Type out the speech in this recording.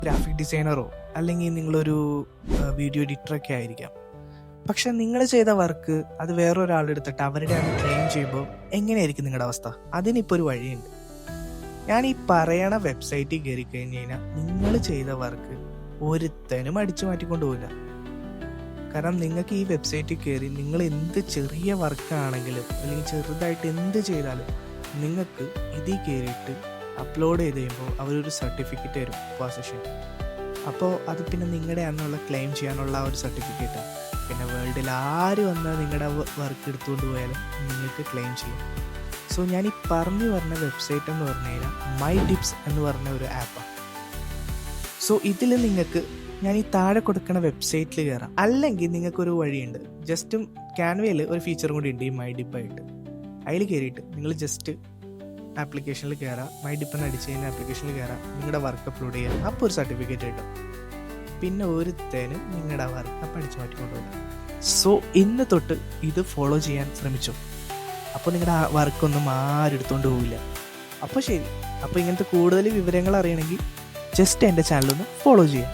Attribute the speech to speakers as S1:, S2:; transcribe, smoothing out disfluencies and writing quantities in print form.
S1: Graphic ഡിസൈനറോ അല്ലെങ്കിൽ നിങ്ങളൊരു video എഡിറ്ററൊക്കെ ആയിരിക്കാം. പക്ഷെ നിങ്ങൾ ചെയ്ത വർക്ക് അത് വേറൊരാളെടുത്തിട്ട് അവരുടെ ആണ് ക്ലെയിം ചെയ്യുമ്പോൾ എങ്ങനെയായിരിക്കും നിങ്ങളുടെ അവസ്ഥ? അതിനിപ്പോൾ ഒരു വഴിയുണ്ട്. ഞാൻ ഈ പറയണ വെബ്സൈറ്റിൽ കയറി കഴിഞ്ഞ് കഴിഞ്ഞാൽ നിങ്ങൾ ചെയ്ത വർക്ക് ഒരുത്തനും അടിച്ചു മാറ്റിക്കൊണ്ട് പോകില്ല. കാരണം നിങ്ങൾക്ക് ഈ വെബ്സൈറ്റിൽ കയറി നിങ്ങൾ എന്ത് ചെറിയ വർക്കാണെങ്കിലും അല്ലെങ്കിൽ ചെറുതായിട്ട് എന്ത് ചെയ്താലും നിങ്ങൾക്ക് ഇതിൽ കയറിയിട്ട് അപ്ലോഡ് ചെയ്ത് കഴിയുമ്പോൾ അവരൊരു സർട്ടിഫിക്കറ്റ് തരും, പൊസഷൻ. അപ്പോൾ അത് പിന്നെ നിങ്ങളുടെ അന്നുള്ള ക്ലെയിം ചെയ്യാനുള്ള ആ ഒരു സർട്ടിഫിക്കറ്റാണ്. പിന്നെ വേൾഡിൽ ആര് വന്നാൽ നിങ്ങളുടെ വർക്ക് എടുത്തുകൊണ്ട് പോയാലും നിങ്ങൾക്ക് ക്ലെയിം ചെയ്യാം. സോ ഞാൻ ഈ പറഞ്ഞു പറഞ്ഞ വെബ്സൈറ്റ് എന്ന് പറഞ്ഞു കഴിഞ്ഞാൽ മൈ ഡിപ്സ് എന്ന് പറഞ്ഞ ഒരു ആപ്പാണ്. സോ ഇതിൽ നിങ്ങൾക്ക് ഞാൻ ഈ താഴെ കൊടുക്കുന്ന വെബ്സൈറ്റിൽ കയറാം. അല്ലെങ്കിൽ നിങ്ങൾക്കൊരു വഴിയുണ്ട്. ജസ്റ്റും ക്യാൻവയിൽ ഒരു ഫീച്ചറും കൂടി ഉണ്ട് ഈ മൈ ഡിപ്പായിട്ട്. അതിൽ കയറിയിട്ട് നിങ്ങൾ ജസ്റ്റ് ആപ്ലിക്കേഷനിൽ കയറാം, മൈ ഡിപ്പ് എന്ന് അടിച്ച് കഴിഞ്ഞാൽ ആപ്ലിക്കേഷനിൽ കയറാം, നിങ്ങളുടെ വർക്ക് അപ്ലോഡ് ചെയ്യാം. അപ്പോൾ ഒരു സർട്ടിഫിക്കറ്റ് കിട്ടും. പിന്നെ ഒരുത്തേനും നിങ്ങളുടെ വർക്ക് പഠിച്ചു മാറ്റിക്കൊണ്ടുപോകാം. സോ ഇന്ന് തൊട്ട് ഇത് ഫോളോ ചെയ്യാൻ ശ്രമിച്ചു. അപ്പോൾ നിങ്ങളുടെ വർക്കൊന്നും ആരും എടുത്തുകൊണ്ട് പോവില്ല. അപ്പോൾ ശരി. അപ്പോൾ ഇങ്ങനത്തെ കൂടുതൽ വിവരങ്ങൾ അറിയണമെങ്കിൽ ജസ്റ്റ് എൻ്റെ ചാനലൊന്ന് ഫോളോ ചെയ്യാം.